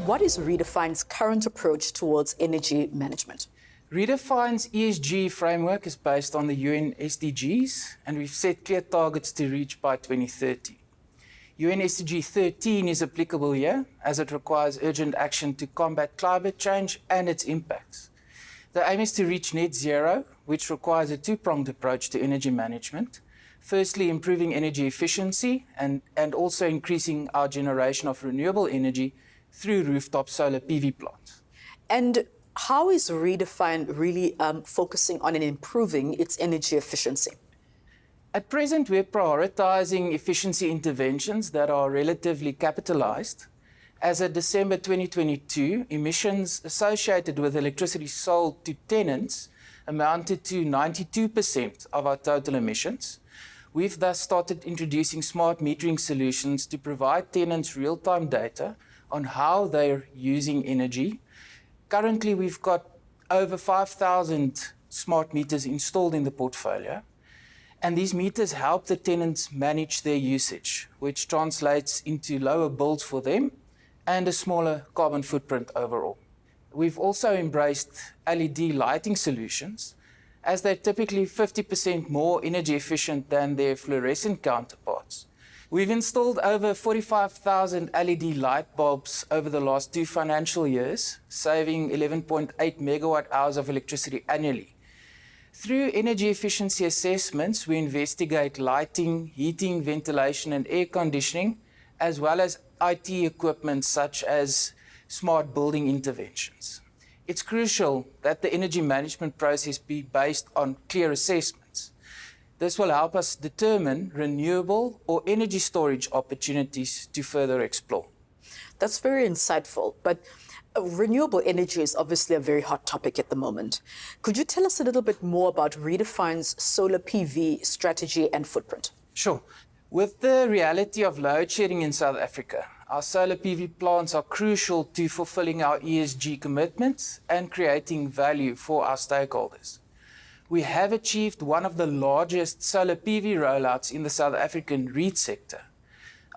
what is Redefine's current approach towards energy management? Redefine's ESG framework is based on the UN SDGs, and we've set clear targets to reach by 2030. UN SDG 13 is applicable here, as it requires urgent action to combat climate change and its impacts. The aim is to reach net zero, which requires a two-pronged approach to energy management. Firstly, improving energy efficiency and also increasing our generation of renewable energy through rooftop solar PV plants. And how is Redefine really focusing on and improving its energy efficiency? At present, we're prioritizing efficiency interventions that are relatively capitalized. As of December 2022, emissions associated with electricity sold to tenants amounted to 92% of our total emissions. We've thus started introducing smart metering solutions to provide tenants real-time data on how they're using energy. Currently, we've got over 5,000 smart meters installed in the portfolio. And these meters help the tenants manage their usage, which translates into lower bills for them and a smaller carbon footprint overall. We've also embraced LED lighting solutions, as they're typically 50% more energy efficient than their fluorescent counterparts. We've installed over 45,000 LED light bulbs over the last 2 financial years, saving 11.8 megawatt hours of electricity annually. Through energy efficiency assessments, we investigate lighting, heating, ventilation, and air conditioning, as well as IT equipment such as smart building interventions. It's crucial that the energy management process be based on clear assessments. This will help us determine renewable or energy storage opportunities to further explore. That's very insightful, but renewable energy is obviously a very hot topic at the moment. Could you tell us a little bit more about Redefine's solar PV strategy and footprint? Sure. With the reality of load shedding in South Africa, our solar PV plants are crucial to fulfilling our ESG commitments and creating value for our stakeholders. We have achieved one of the largest solar PV rollouts in the South African REIT sector.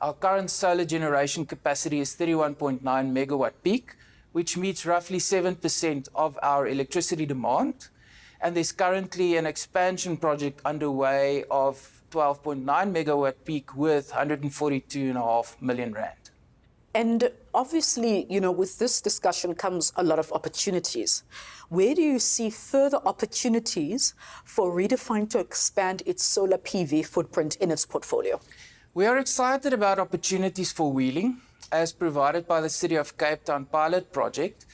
Our current solar generation capacity is 31.9 megawatt peak, which meets roughly 7% of our electricity demand. And there's currently an expansion project underway of 12.9 megawatt peak with 142.5 million rand. And obviously, with this discussion comes a lot of opportunities. Where do you see further opportunities for Redefine to expand its solar PV footprint in its portfolio? We are excited about opportunities for wheeling, as provided by the City of Cape Town pilot project,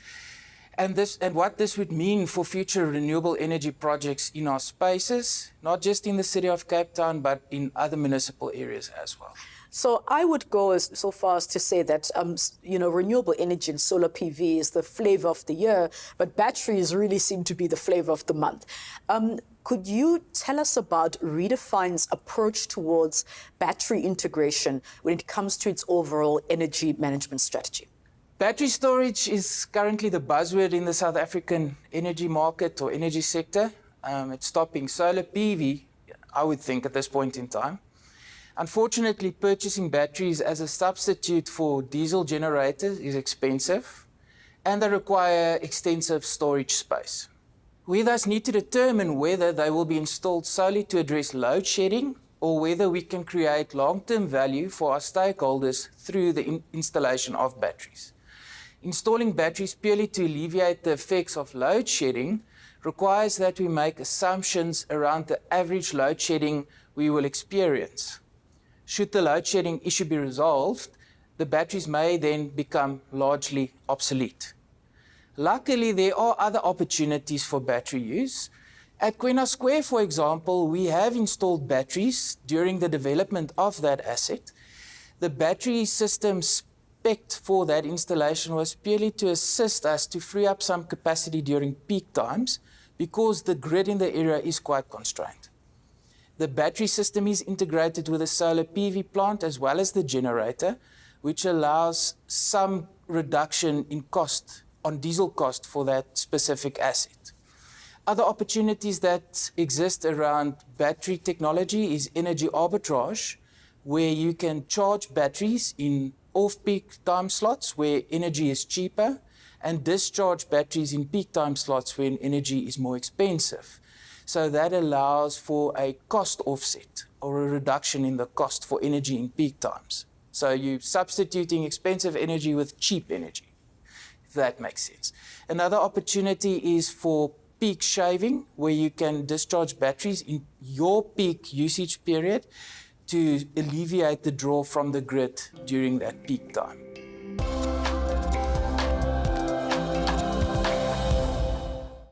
and what this would mean for future renewable energy projects in our spaces, not just in the City of Cape Town, but in other municipal areas as well. So I would go so far as to say that, renewable energy and solar PV is the flavor of the year, but batteries really seem to be the flavor of the month. Could you tell us about Redefine's approach towards battery integration when it comes to its overall energy management strategy? Battery storage is currently the buzzword in the South African energy market or energy sector. It's topping solar PV, I would think, at this point in time. Unfortunately, purchasing batteries as a substitute for diesel generators is expensive, and they require extensive storage space. We thus need to determine whether they will be installed solely to address load shedding or whether we can create long-term value for our stakeholders through the installation of batteries. Installing batteries purely to alleviate the effects of load shedding requires that we make assumptions around the average load shedding we will experience. Should the load shedding issue be resolved, the batteries may then become largely obsolete. Luckily, there are other opportunities for battery use. At Kwena Square, for example, we have installed batteries during the development of that asset. The battery system spec'd for that installation was purely to assist us to free up some capacity during peak times because the grid in the area is quite constrained. The battery system is integrated with a solar PV plant as well as the generator, which allows some reduction in cost, on diesel cost for that specific asset. Other opportunities that exist around battery technology is energy arbitrage, where you can charge batteries in off-peak time slots where energy is cheaper, and discharge batteries in peak time slots when energy is more expensive. So that allows for a cost offset or a reduction in the cost for energy in peak times. So you're substituting expensive energy with cheap energy, if that makes sense. Another opportunity is for peak shaving, where you can discharge batteries in your peak usage period to alleviate the draw from the grid during that peak time.